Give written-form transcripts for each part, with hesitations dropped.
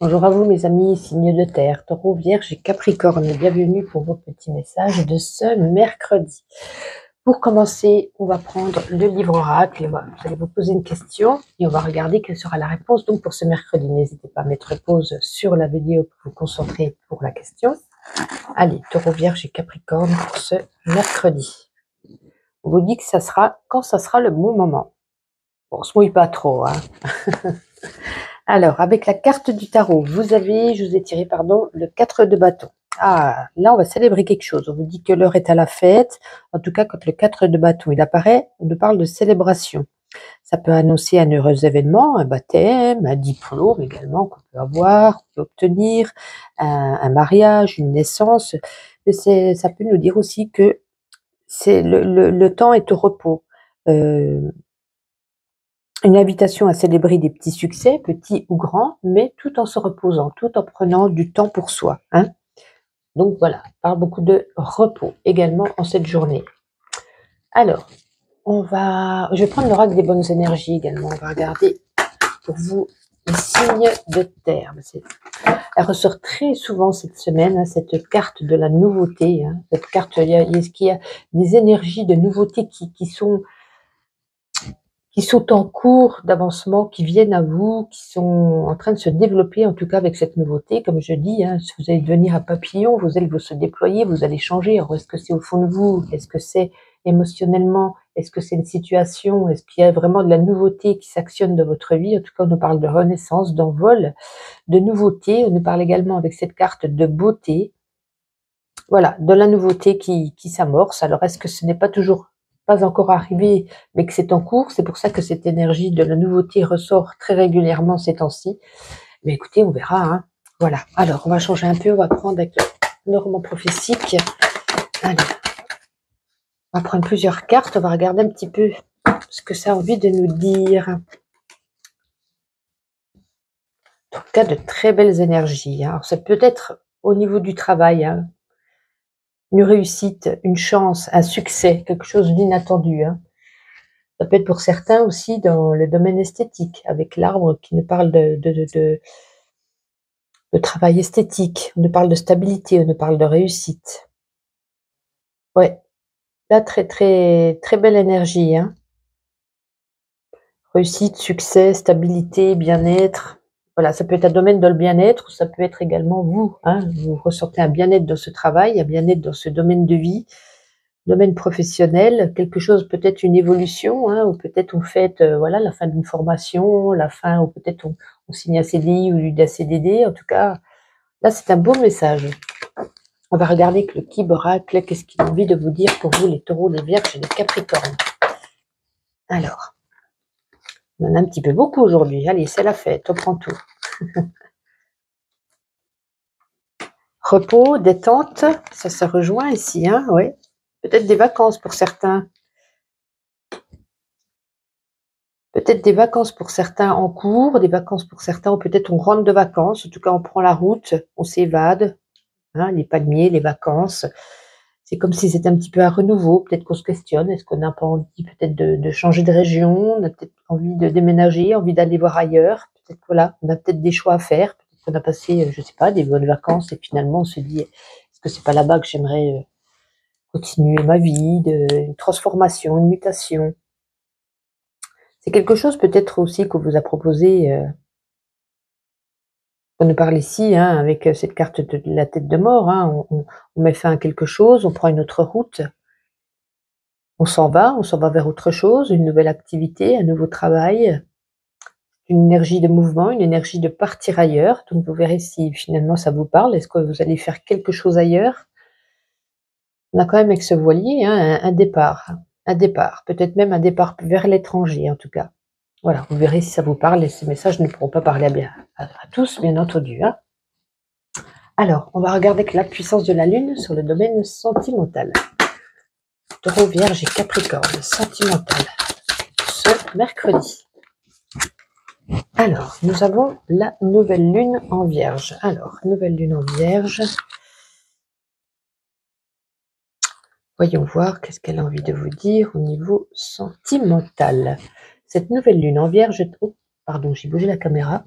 Bonjour à vous mes amis, signes de terre, taureau, vierge et capricorne. Bienvenue pour vos petits messages de ce mercredi. Pour commencer, on va prendre le livre oracle. Vous allez vous poser une question et on va regarder quelle sera la réponse. Donc pour ce mercredi, n'hésitez pas à mettre pause sur la vidéo pour vous concentrer pour la question. Allez, taureau, vierge et capricorne pour ce mercredi. On vous dit que ça sera quand ça sera le bon moment. Bon, on se mouille pas trop, hein. Alors, avec la carte du tarot, je vous ai tiré, le 4 de bâton. Ah, là, on va célébrer quelque chose. On vous dit que l'heure est à la fête. En tout cas, quand le 4 de bâton, il apparaît, on nous parle de célébration. Ça peut annoncer un heureux événement, un baptême, un diplôme également qu'on peut avoir, qu'on peut obtenir, un mariage, une naissance. Mais ça peut nous dire aussi que le temps est au repos. Une invitation à célébrer des petits succès, petits ou grands, mais tout en se reposant, tout en prenant du temps pour soi, hein. Donc voilà, on parle beaucoup de repos également en cette journée. Alors, je vais prendre l'oracle des bonnes énergies également. On va regarder pour vous les signes de terre. Elle ressort très souvent cette semaine, hein, cette carte de la nouveauté. Hein, cette carte, il y a des énergies de nouveauté qui sont en cours d'avancement, qui viennent à vous, qui sont en train de se développer, en tout cas avec cette nouveauté. Comme je dis, hein, si vous allez devenir un papillon, vos ailes vont se déployer, vous allez changer. Alors, est-ce que c'est au fond de vous? Est-ce que c'est émotionnellement? Est-ce que c'est une situation? Est-ce qu'il y a vraiment de la nouveauté qui s'actionne dans votre vie? En tout cas, on nous parle de renaissance, d'envol, de nouveauté. On nous parle également avec cette carte de beauté. Voilà, de la nouveauté qui s'amorce. Alors, est-ce que ce n'est pas encore arrivé, mais que c'est en cours? C'est pour ça que cette énergie de la nouveauté ressort très régulièrement ces temps-ci. Mais écoutez, on verra, hein. Voilà. Alors, on va changer un peu. On va prendre avec le normand prophétique. Allez. On va prendre plusieurs cartes. On va regarder un petit peu ce que ça a envie de nous dire. En tout cas, de très belles énergies, hein. Alors, ça peut être au niveau du travail, hein. Une réussite, une chance, un succès, quelque chose d'inattendu, hein. Ça peut être pour certains aussi dans le domaine esthétique, avec l'arbre qui nous parle de travail esthétique, on nous parle de stabilité, on nous parle de réussite. Ouais, là, très, très, très belle énergie, hein. Réussite, succès, stabilité, bien-être. Voilà, ça peut être un domaine dans le bien-être, ou ça peut être également vous, hein. Vous ressentez un bien-être dans ce travail, un bien-être dans ce domaine de vie. Domaine professionnel, quelque chose, peut-être une évolution, hein, ou peut-être on fête voilà, la fin d'une formation, ou peut-être on signe un CDI ou un CDD. En tout cas, là, c'est un beau message. On va regarder avec le Kib oracle, qu'est-ce qu'il a envie de vous dire pour vous, les taureaux, les vierges et les capricornes. Alors, on en a un petit peu beaucoup aujourd'hui. Allez, c'est la fête, on prend tout. Repos, détente, ça se rejoint ici, hein, ouais. Peut-être des vacances pour certains. Peut-être des vacances pour certains en cours, des vacances pour certains, ou peut-être on rentre de vacances. En tout cas, on prend la route, on s'évade, hein, les palmiers, les vacances. C'est comme si c'était un petit peu un renouveau. Peut-être qu'on se questionne, est-ce qu'on n'a pas envie peut-être de changer de région? On a peut-être envie de déménager, envie d'aller voir ailleurs. Peut-être voilà, on a peut-être des choix à faire. Peut-être qu'on a passé, je sais pas, des bonnes vacances et finalement on se dit, est-ce que c'est pas là-bas que j'aimerais continuer ma vie, une transformation, une mutation? C'est quelque chose peut-être aussi qu'on vous a proposé, on nous parle ici, hein, avec cette carte de la tête de mort, hein, on met fin à quelque chose, on prend une autre route, on s'en va vers autre chose, une nouvelle activité, un nouveau travail, une énergie de mouvement, une énergie de partir ailleurs. Donc vous verrez si finalement ça vous parle. Est-ce que vous allez faire quelque chose ailleurs? On a quand même avec ce voilier, hein, un départ, peut-être même un départ vers l'étranger en tout cas. Voilà, vous verrez si ça vous parle et ces messages ne pourront pas parler à tous, bien entendu, hein. Alors, on va regarder avec la puissance de la Lune sur le domaine sentimental. Taureau, Vierge et Capricorne, sentimental, ce mercredi. Alors, nous avons la nouvelle Lune en Vierge. Alors, nouvelle Lune en Vierge. Voyons voir qu'est-ce qu'elle a envie de vous dire au niveau sentimental. Cette nouvelle Lune en Vierge... Oh, pardon, j'ai bougé la caméra.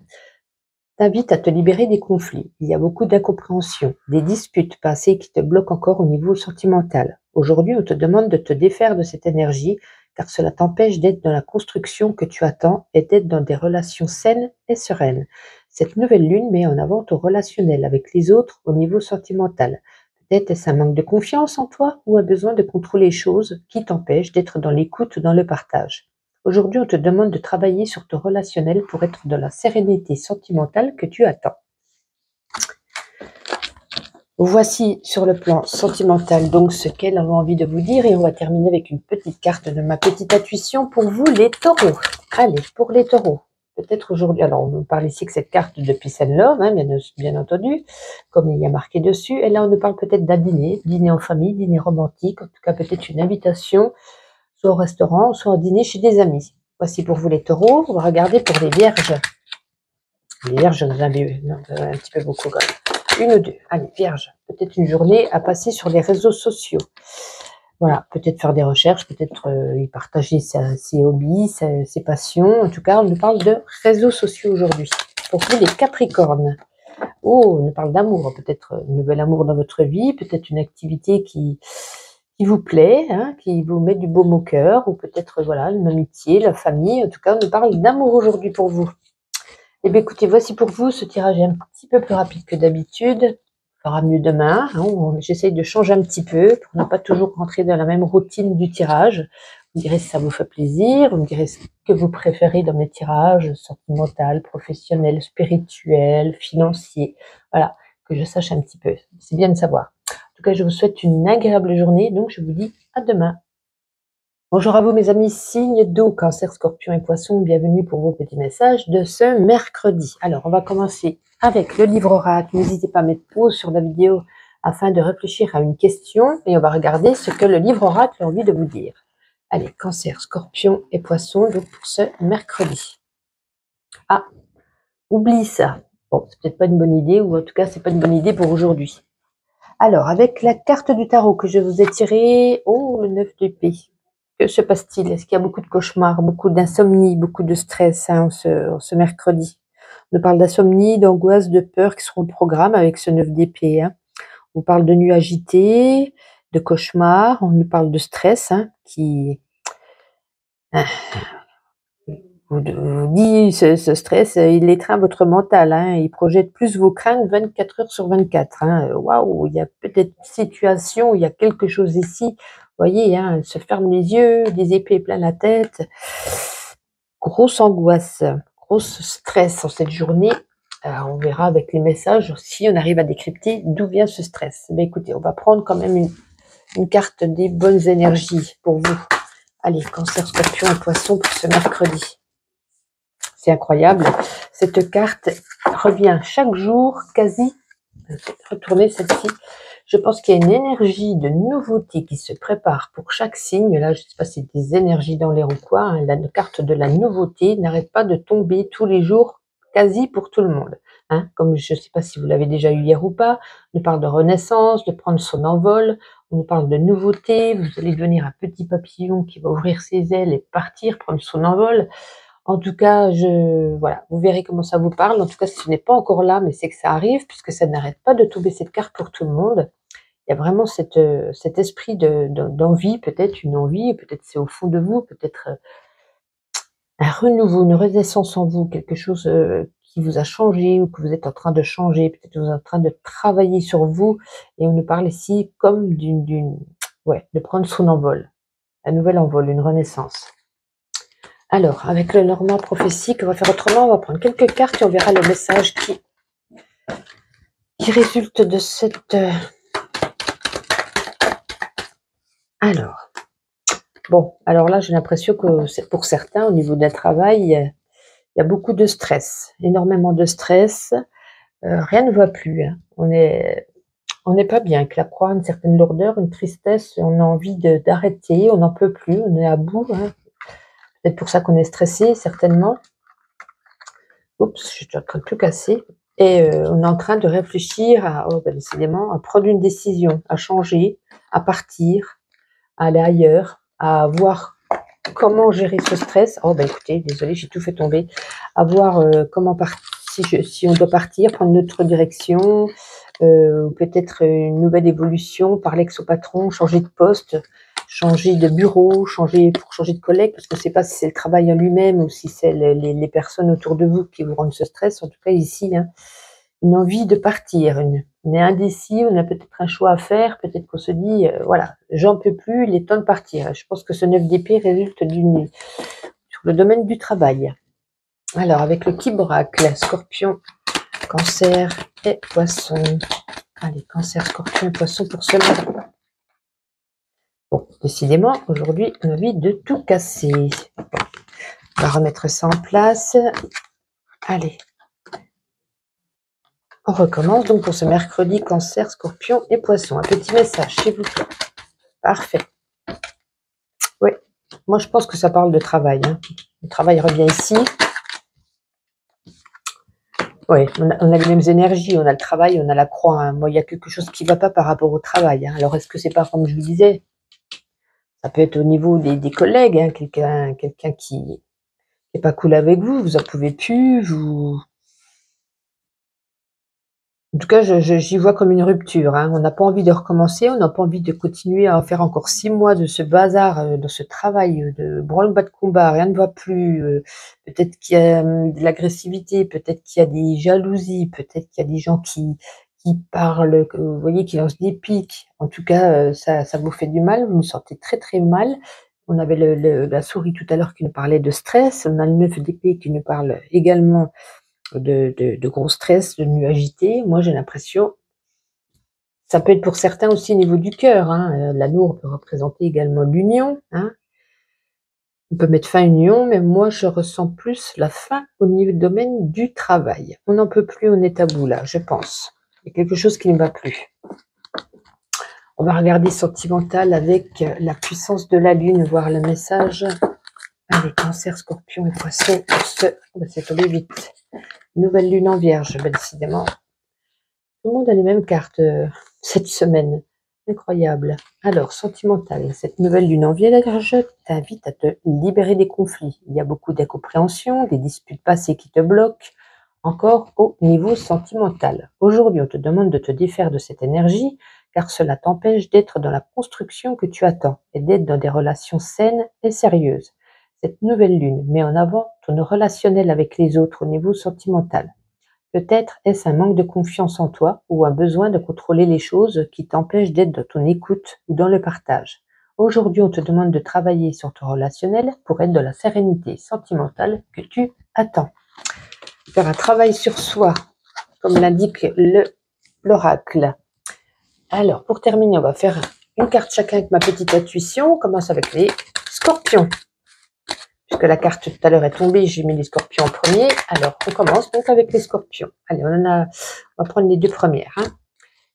t'invite à te libérer des conflits. Il y a beaucoup d'incompréhension, des disputes passées qui te bloquent encore au niveau sentimental. Aujourd'hui, on te demande de te défaire de cette énergie car cela t'empêche d'être dans la construction que tu attends et d'être dans des relations saines et sereines. Cette nouvelle lune met en avant ton relationnel avec les autres au niveau sentimental. Peut-être est-ce un manque de confiance en toi ou un besoin de contrôler les choses qui t'empêche d'être dans l'écoute ou dans le partage. Aujourd'hui, on te demande de travailler sur ton relationnel pour être dans la sérénité sentimentale que tu attends. Voici sur le plan sentimental donc ce qu'elle a envie de vous dire et on va terminer avec une petite carte de ma petite intuition pour vous les taureaux. Allez, pour les taureaux, peut-être aujourd'hui, alors on nous parle ici que cette carte de Peace and Love, hein, bien entendu, comme il y a marqué dessus, et là on nous parle peut-être d'un dîner, dîner en famille, dîner romantique, en tout cas peut-être une invitation, soit au restaurant, soit au dîner chez des amis. Voici pour vous les taureaux, on va regarder pour les vierges. Les vierges, j'en avais un petit peu beaucoup quand même. Une ou deux. Allez, vierge. Peut-être une journée à passer sur les réseaux sociaux. Voilà, peut-être faire des recherches, peut-être y partager ses hobbies, ses passions. En tout cas, on nous parle de réseaux sociaux aujourd'hui. Pour vous, les capricornes. Oh, on nous parle d'amour. Peut-être un nouvel amour dans votre vie, peut-être une activité qui vous plaît, hein, qui vous met du baume au cœur, ou peut-être voilà, une amitié, la famille. En tout cas, on nous parle d'amour aujourd'hui pour vous. Eh bien, écoutez, voici pour vous, ce tirage est un petit peu plus rapide que d'habitude. Il fera mieux demain. Hein, j'essaye de changer un petit peu pour ne pas toujours rentrer dans la même routine du tirage. Vous me direz si ça vous fait plaisir, vous me direz ce que vous préférez dans mes tirages, sentimental, professionnel, spirituel, financier. Voilà, que je sache un petit peu. C'est bien de savoir. En tout cas, je vous souhaite une agréable journée, donc je vous dis à demain. Bonjour à vous mes amis, signes d'eau, Cancer, Scorpion et Poisson, bienvenue pour vos petits messages de ce mercredi. Alors on va commencer avec le livre oracle, n'hésitez pas à mettre pause sur la vidéo afin de réfléchir à une question et on va regarder ce que le livre oracle a envie de vous dire. Allez, Cancer, Scorpion et Poisson, donc pour ce mercredi. Ah, oublie ça. Bon, c'est peut-être pas une bonne idée ou en tout cas c'est pas une bonne idée pour aujourd'hui. Alors avec la carte du tarot que je vous ai tirée, oh le 9 d'épée. Que se passe-t-il? Est-ce qu'il y a beaucoup de cauchemars, beaucoup d'insomnie, beaucoup de stress hein, ce mercredi? On nous parle d'insomnie, d'angoisse, de peur qui seront au programme avec ce 9 d'épée. Hein. On parle de nuits agitées, de cauchemars, on nous parle de stress hein, qui vous dit ce stress, il étreint votre mental, hein, il projette plus vos craintes 24 heures sur 24. Hein. Waouh, il y a peut-être une situation, il y a quelque chose ici. Vous voyez, hein, elle se ferme les yeux, des épées plein la tête. Grosse angoisse, grosse stress en cette journée. On verra avec les messages si on arrive à décrypter d'où vient ce stress. Mais écoutez, on va prendre quand même une carte des bonnes énergies pour vous. Allez, Cancer, Scorpion et Poisson pour ce mercredi. C'est incroyable. Cette carte revient chaque jour, quasi. Retournez celle-ci. Je pense qu'il y a une énergie de nouveauté qui se prépare pour chaque signe. Là, je ne sais pas si c'est des énergies dans l'air ou quoi. Hein. La carte de la nouveauté n'arrête pas de tomber tous les jours, quasi pour tout le monde. Hein. Comme je ne sais pas si vous l'avez déjà eu hier ou pas. On nous parle de renaissance, de prendre son envol. On nous parle de nouveauté. Vous allez devenir un petit papillon qui va ouvrir ses ailes et partir, prendre son envol. En tout cas, voilà, vous verrez comment ça vous parle. En tout cas, ce n'est pas encore là, mais c'est que ça arrive, puisque ça n'arrête pas de tomber cette carte pour tout le monde. Il y a vraiment cet esprit d'envie, peut-être une envie, peut-être c'est au fond de vous, peut-être un renouveau, une renaissance en vous, quelque chose qui vous a changé ou que vous êtes en train de changer, peut-être que vous êtes en train de travailler sur vous. Et on nous parle ici comme de prendre son envol, un nouvel envol, une renaissance. Alors, avec le Normand prophétique, on va faire autrement, on va prendre quelques cartes et on verra le message qui résulte de cette... Alors, bon, alors là, j'ai l'impression que pour certains, au niveau d'un travail, il y a beaucoup de stress, énormément de stress, rien ne va plus, hein. On n'est pas bien, avec la croix, une certaine lourdeur, une tristesse, on a envie d'arrêter, on n'en peut plus, on est à bout, hein. C'est pour ça qu'on est stressé, certainement. Oups, je suis en train de tout casser. Et on est en train de réfléchir décidément, à prendre une décision, à changer, à partir, à aller ailleurs, à voir comment gérer ce stress. Oh, écoutez, désolé, j'ai tout fait tomber. À voir comment partir si on doit partir, prendre une autre direction, peut-être une nouvelle évolution, parler avec son patron, changer de poste, changer de bureau, pour changer de collègue, parce que je ne sais pas si c'est le travail en lui-même ou si c'est les personnes autour de vous qui vous rendent ce stress. En tout cas, ici, hein, une envie de partir. On est indécis, on a peut-être un choix à faire, peut-être qu'on se dit, voilà, j'en peux plus, il est temps de partir. Je pense que ce 9 d'épée résulte sur le domaine du travail. Alors, avec le Kiboracle, Scorpion, Cancer et Poisson. Allez, Cancer, Scorpion et Poisson pour ce mois. Bon, décidément, aujourd'hui, on a envie de tout casser. On va remettre ça en place. Allez. On recommence donc pour ce mercredi, Cancer, Scorpion et Poisson. Un petit message, s'il vous plaît. Parfait. Oui, moi je pense que ça parle de travail. Hein. Le travail revient ici. Oui, on a les mêmes énergies, on a le travail, on a la croix. Hein. Moi, il y a quelque chose qui ne va pas par rapport au travail. Hein. Alors, est-ce que c'est pas comme je vous disais? Ça peut être au niveau des collègues, hein. Quelqu'un qui n'est pas cool avec vous, vous en pouvez plus, vous... En tout cas, j'y vois comme une rupture. Hein. On n'a pas envie de recommencer, on n'a pas envie de continuer à en faire encore 6 mois de ce bazar, de ce travail, de branle-bas de combat, rien ne va plus. Peut-être qu'il y a de l'agressivité, peut-être qu'il y a des jalousies, peut-être qu'il y a des gens qui parlent, vous voyez, qui lancent des piques. En tout cas, ça vous fait du mal, vous vous sentez très très mal. On avait la souris tout à l'heure qui nous parlait de stress, on a le 9 d'épée qui nous parle également de gros stress, de nuagité. Moi, j'ai l'impression, ça peut être pour certains aussi au niveau du cœur. Hein. L'anneau peut représenter également l'union. Hein. On peut mettre fin à une union, mais moi, je ressens plus la fin au niveau du domaine du travail. On n'en peut plus, on est à bout là, je pense. Il y a quelque chose qui ne va plus. On va regarder sentimental avec la puissance de la lune, voir le message. Allez, Cancer, Scorpion et Poisson, c'est tombé vite. Nouvelle lune en Vierge, décidément. Tout le monde a les mêmes cartes cette semaine. Incroyable. Alors, sentimental, cette nouvelle lune en Vierge t'invite à te libérer des conflits. Il y a beaucoup d'incompréhension, des disputes passées qui te bloquent, encore au niveau sentimental. Aujourd'hui, on te demande de te défaire de cette énergie, car cela t'empêche d'être dans la construction que tu attends et d'être dans des relations saines et sérieuses. Cette nouvelle lune met en avant ton relationnel avec les autres au niveau sentimental. Peut-être est-ce un manque de confiance en toi ou un besoin de contrôler les choses qui t'empêche d'être dans ton écoute ou dans le partage. Aujourd'hui, on te demande de travailler sur ton relationnel pour être dans la sérénité sentimentale que tu attends. Faire un travail sur soi, comme l'indique l'oracle. Alors, pour terminer, on va faire une carte chacun avec ma petite intuition. On commence avec les scorpions. Puisque la carte tout à l'heure est tombée, j'ai mis les scorpions en premier. Alors, on commence donc avec les scorpions. Allez, on va prendre les deux premières. Hein.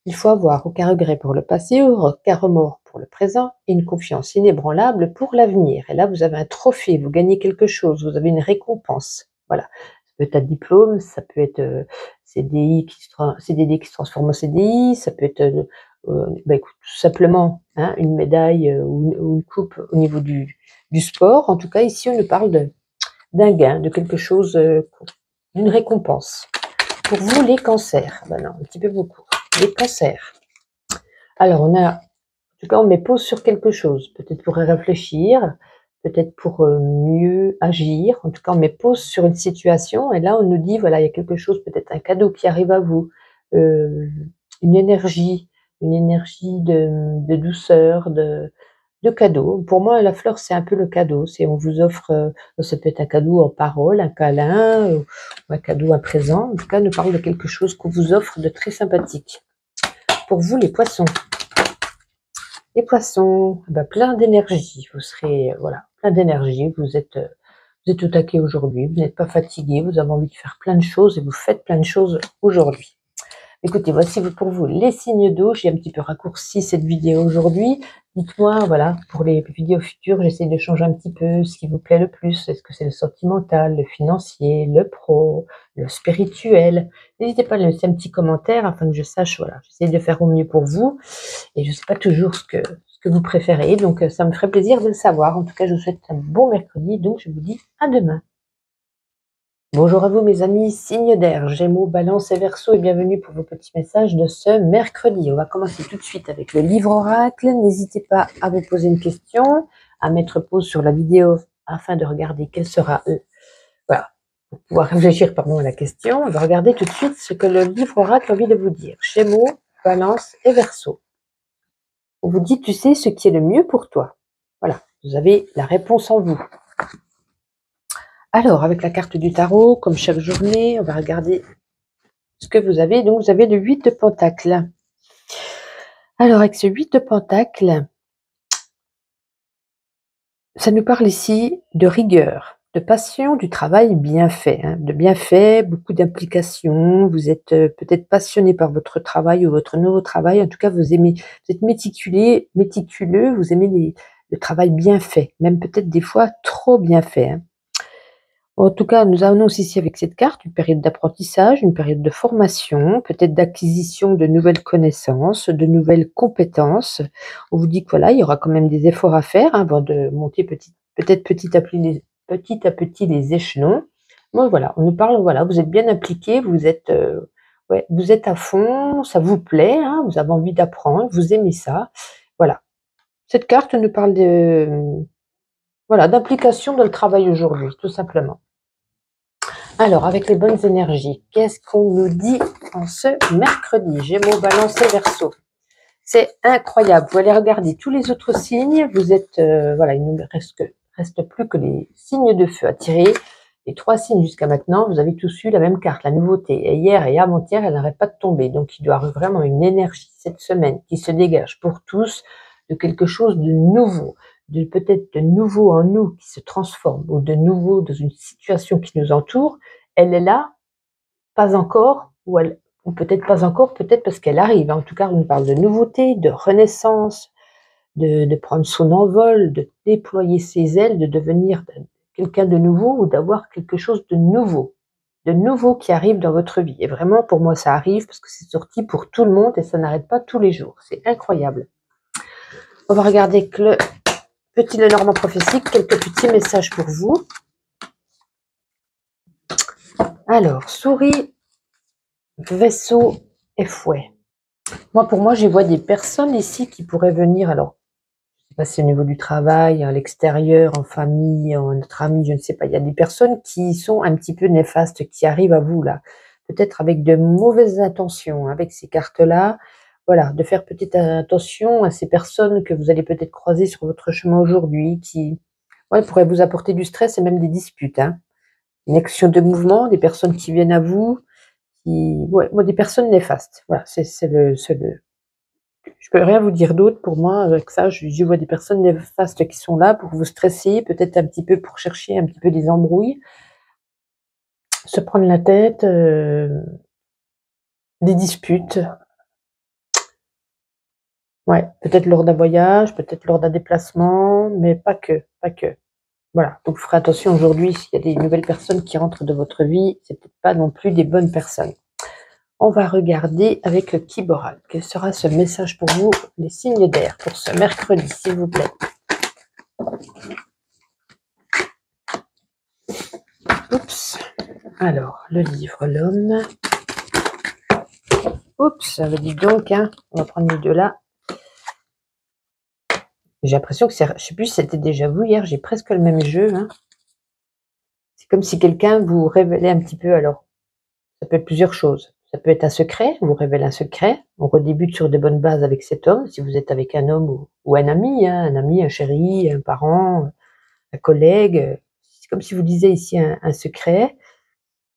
Il faut avoir aucun regret pour le passé, aucun remords pour le présent et une confiance inébranlable pour l'avenir. Et là, vous avez un trophée, vous gagnez quelque chose, vous avez une récompense. Voilà. Ça peut être un diplôme, ça peut être CDD qui se transforme en CDI, ça peut être écoute, tout simplement hein, une médaille ou une coupe au niveau du sport. En tout cas, ici, on nous parle d'un gain, de quelque chose, d'une récompense. Pour vous, les cancers, ben non, un petit peu beaucoup. Les cancers. Alors, en tout cas, on met pause sur quelque chose. Peut-être pour réfléchir, peut-être pour mieux agir. En tout cas, on met pause sur une situation. Et là, on nous dit, voilà, il y a quelque chose, peut-être un cadeau qui arrive à vous, une énergie de douceur, de cadeau. Pour moi, la fleur, c'est un peu le cadeau. C'est on vous offre, ça peut être un cadeau en parole, un câlin, ou un cadeau à présent. En tout cas, on nous parle de quelque chose qu'on vous offre de très sympathique. Pour vous, les poissons. Les poissons, ben, plein d'énergie. Vous serez, voilà, plein d'énergie. Vous êtes au taquet aujourd'hui. Vous n'êtes pas fatigué. Vous avez envie de faire plein de choses et vous faites plein de choses aujourd'hui. Écoutez, voici pour vous les signes d'eau. J'ai un petit peu raccourci cette vidéo aujourd'hui. Dites-moi, voilà, pour les vidéos futures, j'essaie de changer un petit peu ce qui vous plaît le plus. Est-ce que c'est le sentimental, le financier, le pro, le spirituel? N'hésitez pas à laisser un petit commentaire afin que je sache, voilà, j'essaie de faire au mieux pour vous. Et je ne sais pas toujours ce que vous préférez, donc ça me ferait plaisir de le savoir. En tout cas, je vous souhaite un bon mercredi, donc je vous dis à demain. Bonjour à vous mes amis, signe d'air, Gémeaux, Balance et Verseau et bienvenue pour vos petits messages de ce mercredi. On va commencer tout de suite avec le livre oracle. N'hésitez pas à vous poser une question, à mettre pause sur la vidéo afin de regarder quelle sera, voilà, pour pouvoir réfléchir à la question. On va regarder tout de suite ce que le livre oracle a envie de vous dire. Gémeaux, Balance et Verseau. On vous dit, tu sais ce qui est le mieux pour toi. Voilà, vous avez la réponse en vous. Alors, avec la carte du tarot, comme chaque journée, on va regarder ce que vous avez. Donc, vous avez le 8 de Pentacle. Alors, avec ce 8 de Pentacle, ça nous parle ici de rigueur, de passion, du travail bien fait. De bien fait, beaucoup d'implication. Vous êtes peut-être passionné par votre travail ou votre nouveau travail. En tout cas, vous êtes méticuleux, vous aimez le travail bien fait. Même peut-être des fois trop bien fait. En tout cas, nous annonce ici avec cette carte une période d'apprentissage, une période de formation, peut-être d'acquisition de nouvelles connaissances, de nouvelles compétences. On vous dit que voilà, il y aura quand même des efforts à faire avant de monter peut-être petit à petit les échelons. Bon, voilà, on nous parle, voilà, vous êtes bien impliqué, vous êtes à fond, ça vous plaît, vous avez envie d'apprendre, vous aimez ça. Voilà. Cette carte nous parle voilà, d'implication dans le travail aujourd'hui, tout simplement. Alors, avec les bonnes énergies, qu'est-ce qu'on nous dit en ce mercredi? Gémeaux, Balance et Verseau. C'est incroyable. Vous allez regarder tous les autres signes. Vous êtes, voilà, il ne reste plus que les signes de feu à tirer. Les 3 signes jusqu'à maintenant, vous avez tous eu la même carte, la nouveauté. Et hier et avant-hier, elle n'arrête pas de tomber. Donc, il doit y avoir vraiment une énergie cette semaine qui se dégage pour tous de quelque chose de nouveau, de peut-être de nouveau en nous qui se transforme ou de nouveau dans une situation qui nous entoure. Elle est là, pas encore, ou peut-être pas encore, peut-être parce qu'elle arrive. En tout cas, on nous parle de nouveauté, de renaissance, de prendre son envol, de déployer ses ailes, de devenir quelqu'un de nouveau ou d'avoir quelque chose de nouveau qui arrive dans votre vie. Et vraiment, pour moi, ça arrive parce que c'est sorti pour tout le monde et ça n'arrête pas tous les jours. C'est incroyable. On va regarder que le petit Lenormand prophétique, quelques petits messages pour vous. Alors, souris, vaisseau et fouet. Pour moi, je vois des personnes ici qui pourraient venir, alors, je ne sais pas si au niveau du travail, à l'extérieur, en famille, entre amis, je ne sais pas. Il y a des personnes qui sont un petit peu néfastes, qui arrivent à vous, là. Peut-être avec de mauvaises intentions, avec ces cartes-là. Voilà, de faire peut-être attention à ces personnes que vous allez peut-être croiser sur votre chemin aujourd'hui, qui pourraient vous apporter du stress et même des disputes. Une action de mouvement, des personnes qui viennent à vous, des personnes néfastes. Voilà, je peux rien vous dire d'autre pour moi avec ça. Je vois des personnes néfastes qui sont là pour vous stresser, peut-être un petit peu pour chercher un petit peu des embrouilles, se prendre la tête, des disputes. Ouais, peut-être lors d'un voyage, peut-être lors d'un déplacement, mais pas que, pas que. Voilà, donc vous ferez attention aujourd'hui s'il y a des nouvelles personnes qui rentrent dans votre vie, c'est peut-être pas non plus des bonnes personnes. On va regarder avec le Kiboral. Quel sera ce message pour vous, les signes d'air, pour ce mercredi, s'il vous plaît? Oups. Alors, le livre, l'homme. Oups, ça veut dire donc, on va prendre les deux là. J'ai l'impression que je sais plus si c'était déjà vous hier, j'ai presque le même jeu. C'est comme si quelqu'un vous révélait un petit peu, alors, ça peut être plusieurs choses. Ça peut être un secret, vous révèle un secret. On redébute sur de bonnes bases avec cet homme, si vous êtes avec un homme ou un ami, un chéri, un parent, un collègue. C'est comme si vous disiez ici un secret.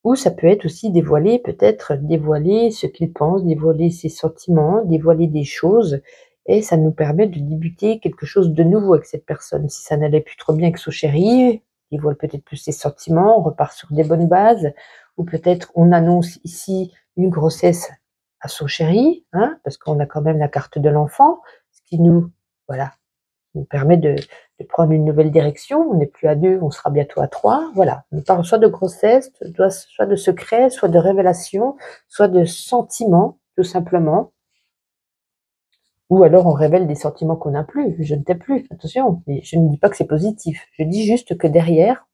Ou ça peut être aussi peut-être dévoiler ce qu'il pense, dévoiler ses sentiments, dévoiler des choses. Et ça nous permet de débuter quelque chose de nouveau avec cette personne. Si ça n'allait plus trop bien avec son chéri, il dévoile peut-être plus ses sentiments, on repart sur des bonnes bases. Ou peut-être on annonce ici une grossesse à son chéri, parce qu'on a quand même la carte de l'enfant, ce qui voilà, nous permet de prendre une nouvelle direction. On n'est plus à 2, on sera bientôt à 3. Voilà, on parle soit de grossesse, soit de secret, soit de révélation, soit de sentiments, tout simplement. Ou alors on révèle des sentiments qu'on n'a plus. Je ne t'ai plus, attention. Je ne dis pas que c'est positif. Je dis juste que derrière,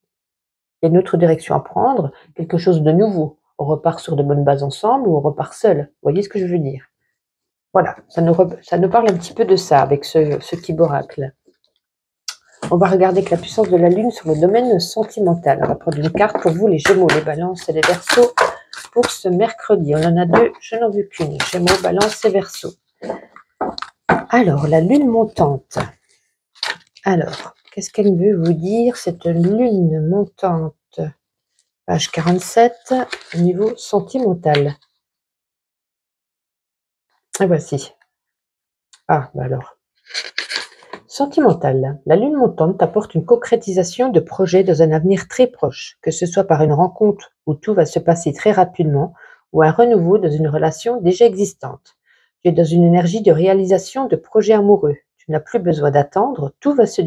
il y a une autre direction à prendre, quelque chose de nouveau. On repart sur de bonnes bases ensemble ou on repart seul. Vous voyez ce que je veux dire? Voilà, ça nous parle un petit peu de ça avec ce type oracle. On va regarder avec la puissance de la Lune sur le domaine sentimental. On va prendre une carte pour vous, les Gémeaux, les Balances et les Verseaux, pour ce mercredi. On en a deux, je n'en veux qu'une. Gémeaux, Balances et Verseaux. Alors, la Lune montante. Alors, qu'est-ce qu'elle veut vous dire, cette Lune montante? Page 47, niveau sentimental. Et voici. Ah, bah alors. Sentimental. La lune montante t'apporte une concrétisation de projets dans un avenir très proche, que ce soit par une rencontre où tout va se passer très rapidement ou un renouveau dans une relation déjà existante. Tu es dans une énergie de réalisation de projets amoureux. Tu n'as plus besoin d'attendre, tout va se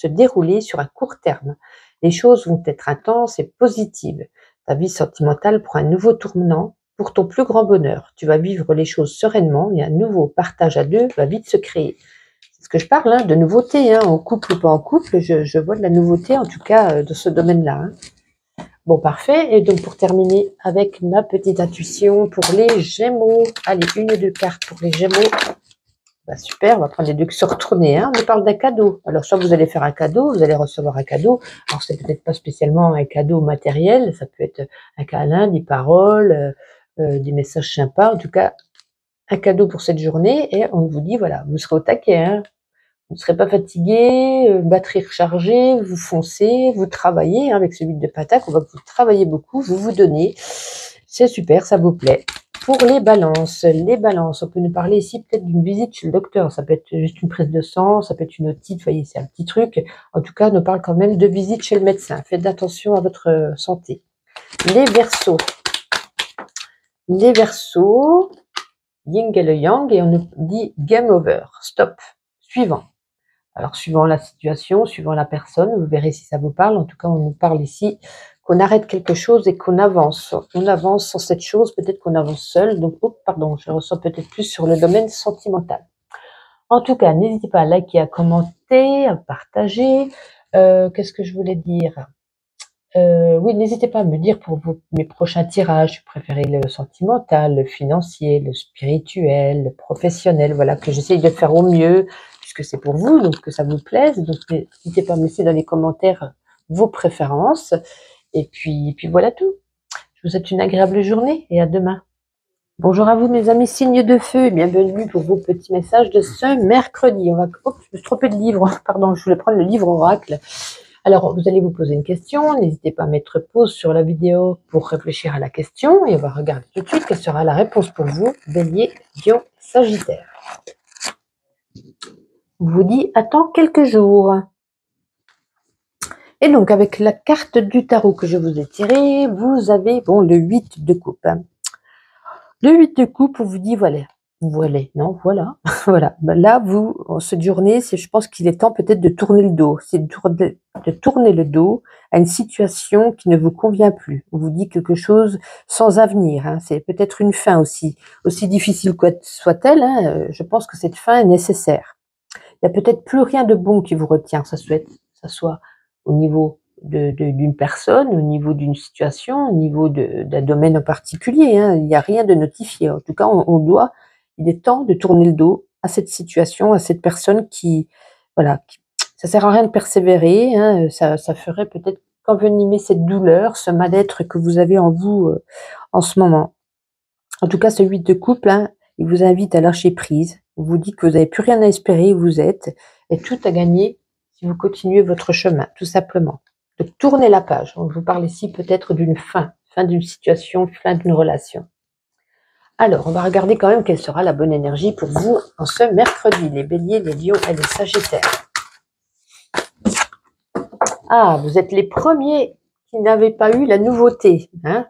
dérouler sur un court terme. Les choses vont être intenses et positives. Ta vie sentimentale prend un nouveau tournant pour ton plus grand bonheur. Tu vas vivre les choses sereinement et un nouveau partage à deux va vite se créer. C'est ce que je parle, hein, de nouveauté, hein, en couple ou pas en couple, je vois de la nouveauté, en tout cas, dans ce domaine-là. Hein. Bon, parfait. Et donc, pour terminer avec ma petite intuition pour les Gémeaux. Allez, une ou deux cartes pour les Gémeaux. Bah, super, on va prendre les deux qui sont retournés. Hein. On parle d'un cadeau. Alors, soit vous allez faire un cadeau, vous allez recevoir un cadeau. Alors, c'est peut-être pas spécialement un cadeau matériel, ça peut être un câlin, des paroles, des messages sympas. En tout cas, un cadeau pour cette journée et on vous dit, voilà, vous serez au taquet, hein. Vous ne serez pas fatigué, batterie rechargée, vous foncez, vous travaillez, hein, avec ce 8 de pentacle, on va vous travailler beaucoup, vous vous donnez, c'est super, ça vous plaît. Pour les balances, on peut nous parler ici peut-être d'une visite chez le docteur, ça peut être juste une prise de sang, ça peut être une otite, vous voyez, c'est un petit truc. En tout cas, on nous parle quand même de visite chez le médecin, faites attention à votre santé. Les Verseaux, yin et le yang, et on nous dit game over, stop, suivant. Alors, suivant la situation, suivant la personne, vous verrez si ça vous parle. En tout cas, on nous parle ici qu'on arrête quelque chose et qu'on avance. On avance sur cette chose, peut-être qu'on avance seul. Donc, oh, pardon, je ressens peut-être plus sur le domaine sentimental. En tout cas, n'hésitez pas à liker, à commenter, à partager. Qu'est-ce que je voulais dire? Oui, n'hésitez pas à me dire pour mes prochains tirages, vous préférez le sentimental, le financier, le spirituel, le professionnel, voilà, que j'essaye de faire au mieux, puisque c'est pour vous, donc que ça vous plaise. Donc n'hésitez pas à me laisser dans les commentaires vos préférences. Et puis voilà tout. Je vous souhaite une agréable journée et à demain. Bonjour à vous mes amis signes de feu et bienvenue pour vos petits messages de ce mercredi. Oh, je me suis trompée de livre, pardon, je voulais prendre le livre oracle. Alors, vous allez vous poser une question, n'hésitez pas à mettre pause sur la vidéo pour réfléchir à la question et on va regarder tout de suite quelle sera la réponse pour vous, Bélier, Lion, Sagittaire. On vous dit, attends quelques jours. Et donc, avec la carte du tarot que je vous ai tirée, vous avez, bon, le 8 de coupe. Hein. Le 8 de coupe, on vous dit, voilà. Voilà. Ben là, vous, cette journée, je pense qu'il est temps peut-être de tourner le dos. C'est de tourner le dos à une situation qui ne vous convient plus. On vous dit quelque chose sans avenir. Hein. C'est peut-être une fin aussi difficile soit-elle. Hein, je pense que cette fin est nécessaire. Il n'y a peut-être plus rien de bon qui vous retient, que ça soit au niveau d'une personne, au niveau d'une situation, au niveau d'un domaine en particulier. Hein. Il n'y a rien de notifié. En tout cas, il est temps de tourner le dos à cette situation, à cette personne ça sert à rien de persévérer. Hein. Ça ferait peut-être qu'envenimer cette douleur, ce mal-être que vous avez en vous en ce moment. En tout cas, ce 8 de couple, hein, il vous invite à lâcher prise. Il vous dit que vous n'avez plus rien à espérer où vous êtes et tout à gagner si vous continuez votre chemin, tout simplement. Donc, tournez la page. On vous parle ici peut-être d'une fin d'une situation, fin d'une relation. Alors, on va regarder quand même quelle sera la bonne énergie pour vous en ce mercredi, les béliers, les lions et les sagittaires. Ah, vous êtes les premiers qui n'avaient pas eu la nouveauté, hein,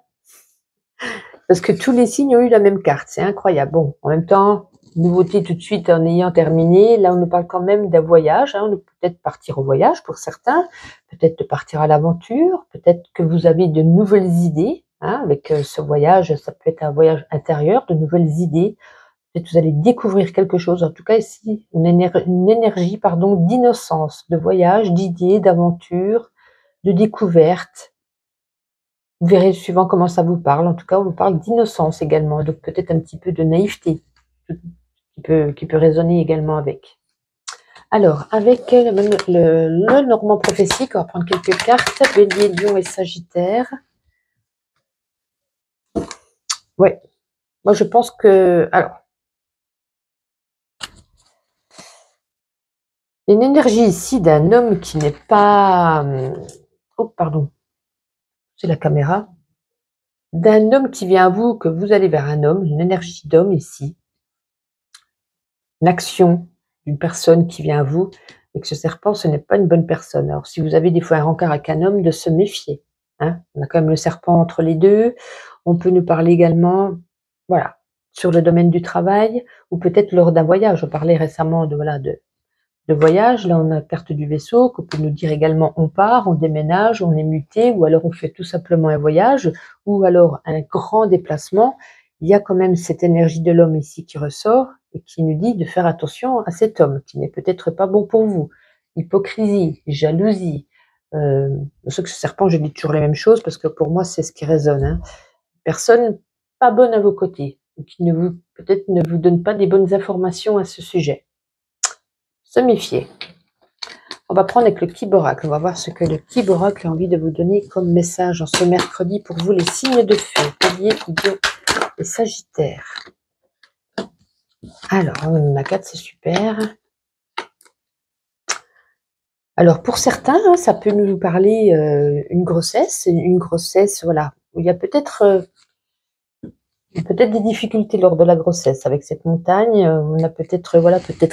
parce que tous les signes ont eu la même carte, c'est incroyable. Bon, en même temps, nouveauté tout de suite en ayant terminé, là on nous parle quand même d'un voyage, hein, on peut peut-être partir au voyage pour certains, peut-être de partir à l'aventure, peut-être que vous avez de nouvelles idées, hein, avec ce voyage, ça peut être un voyage intérieur, de nouvelles idées, peut-être que vous allez découvrir quelque chose, en tout cas ici, une énergie d'innocence, de voyage, d'idées, d'aventure, de découverte, Vous verrez suivant comment ça vous parle. En tout cas, on vous parle d'innocence également, donc peut-être un petit peu de naïveté qui peut résonner également avec. Alors, avec le Normand prophétique, on va prendre quelques cartes. Bélier, Lion et Sagittaire. Ouais, moi je pense que... Alors, il y a une énergie ici d'un homme qui n'est pas... Oh, pardon, c'est la caméra. D'un homme qui vient à vous, que vous allez vers un homme, une énergie d'homme ici. L'action d'une personne qui vient à vous, et que ce serpent, ce n'est pas une bonne personne. Alors, si vous avez des fois un rencard avec un homme, de se méfier. Hein, on a quand même le serpent entre les deux. On peut nous parler également, voilà, sur le domaine du travail, ou peut-être lors d'un voyage. Je parlais récemment de voyage. Là, on a la carte du vaisseau, qu'on peut nous dire également on part, on déménage, on est muté, ou alors on fait tout simplement un voyage, ou alors un grand déplacement. Il y a quand même cette énergie de l'homme ici qui ressort et qui nous dit de faire attention à cet homme qui n'est peut-être pas bon pour vous. Hypocrisie, jalousie. Je sais que ce serpent, je dis toujours les mêmes choses parce que pour moi, c'est ce qui résonne. Hein. Personne pas bonne à vos côtés, ou qui peut-être ne vous donne pas des bonnes informations à ce sujet. Se méfier. On va prendre avec le Kiboracle. On va voir ce que le Kiboracle a envie de vous donner comme message en ce mercredi pour vous, les signes de feu. Bélier, Lion et Sagittaire. Alors, la 4, c'est super. Alors, pour certains, hein, ça peut nous parler une grossesse, voilà, où il y a peut-être des difficultés lors de la grossesse avec cette montagne. On a peut-être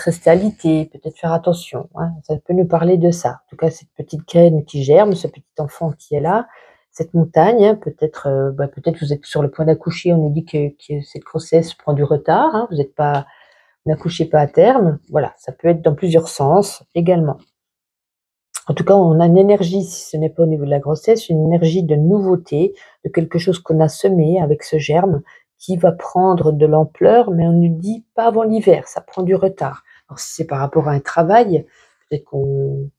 rester alitée, peut-être faire attention. Hein, ça peut nous parler de ça. En tout cas, cette petite graine qui germe, ce petit enfant qui est là, cette montagne. Hein, peut-être vous êtes sur le point d'accoucher. On nous dit que cette grossesse prend du retard. Hein, vous n'accouchez pas à terme. Voilà, ça peut être dans plusieurs sens également. En tout cas, on a une énergie, si ce n'est pas au niveau de la grossesse, une énergie de nouveauté, de quelque chose qu'on a semé avec ce germe qui va prendre de l'ampleur, mais on nous dit pas avant l'hiver, ça prend du retard. Alors si c'est par rapport à un travail, peut-être qu'on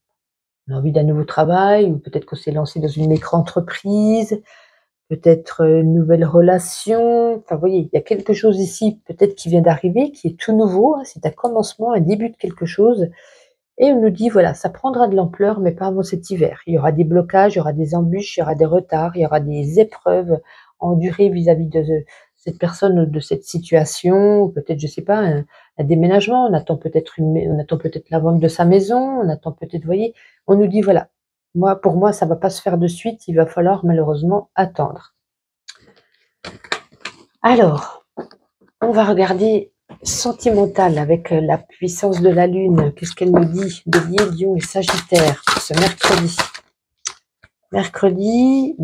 a envie d'un nouveau travail, ou peut-être qu'on s'est lancé dans une micro-entreprise, peut-être une nouvelle relation. Enfin, vous voyez, il y a quelque chose ici, peut-être qui vient d'arriver, qui est tout nouveau. Hein, c'est un commencement, un début de quelque chose. Et on nous dit, voilà, ça prendra de l'ampleur, mais pas avant cet hiver. Il y aura des blocages, il y aura des embûches, il y aura des retards, il y aura des épreuves endurées vis-à-vis de cette personne ou de cette situation, ou peut-être, je sais pas, un déménagement. On attend peut-être la vente de sa maison, on attend peut-être, vous voyez, on nous dit, voilà, pour moi, ça va pas se faire de suite, il va falloir malheureusement attendre. Alors, on va regarder sentimentale avec la puissance de la lune. Qu'est-ce qu'elle nous dit? Bélier, Lion et Sagittaire pour ce mercredi. Mercredi,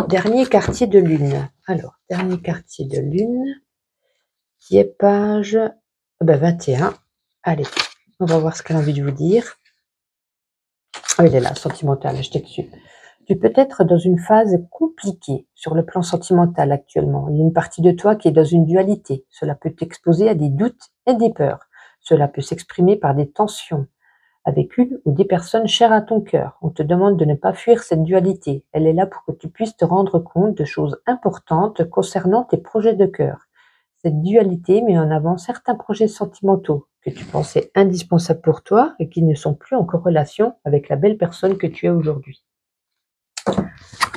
dernier quartier de lune. Alors, dernier quartier de lune, qui est page 21. Allez, on va voir ce qu'elle a envie de vous dire. Ah, il est là, sentimentale, j'étais dessus. Tu peux être dans une phase compliquée sur le plan sentimental actuellement. Il y a une partie de toi qui est dans une dualité. Cela peut t'exposer à des doutes et des peurs. Cela peut s'exprimer par des tensions avec une ou des personnes chères à ton cœur. On te demande de ne pas fuir cette dualité. Elle est là pour que tu puisses te rendre compte de choses importantes concernant tes projets de cœur. Cette dualité met en avant certains projets sentimentaux que tu pensais indispensables pour toi et qui ne sont plus en corrélation avec la belle personne que tu es aujourd'hui.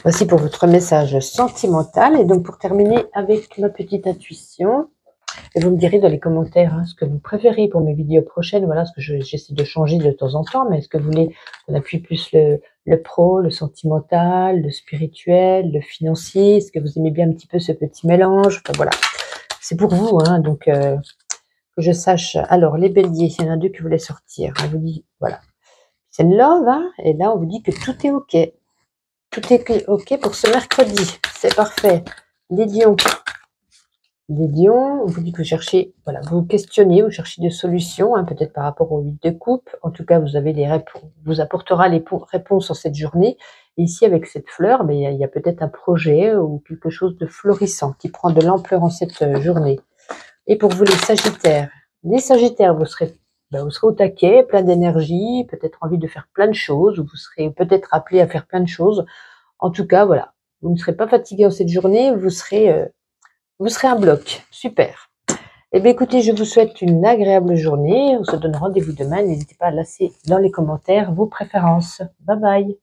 Voici pour votre message sentimental. Et donc, pour terminer avec ma petite intuition, et vous me direz dans les commentaires ce que vous préférez pour mes vidéos prochaines. Voilà, ce que j'essaie de changer de temps en temps, mais est-ce que vous voulez qu'on appuie plus le pro, le sentimental, le spirituel, le financier? Est-ce que vous aimez bien un petit peu ce petit mélange? Enfin, voilà, c'est pour vous, donc que je sache. Alors, les béliers, il y en a deux qui voulaient sortir. On vous dit, voilà, c'est une love, et là, on vous dit que tout est OK. Tout est OK pour ce mercredi. C'est parfait. Les lions. Les lions, vous dites que vous cherchez, voilà, vous questionnez, vous cherchez des solutions, peut-être par rapport au 8 de coupe. En tout cas, vous avez les réponses, vous apportera les réponses en cette journée. Et ici, avec cette fleur, il y a peut-être un projet ou quelque chose de florissant qui prend de l'ampleur en cette journée. Et pour vous, les sagittaires, vous serez au taquet, plein d'énergie, peut-être envie de faire plein de choses, ou vous serez peut-être appelé à faire plein de choses. En tout cas, voilà, Vous ne serez pas fatigué en cette journée, vous serez un bloc. Super. Eh bien, écoutez, je vous souhaite une agréable journée. On se donne rendez-vous demain. N'hésitez pas à laisser dans les commentaires vos préférences. Bye bye.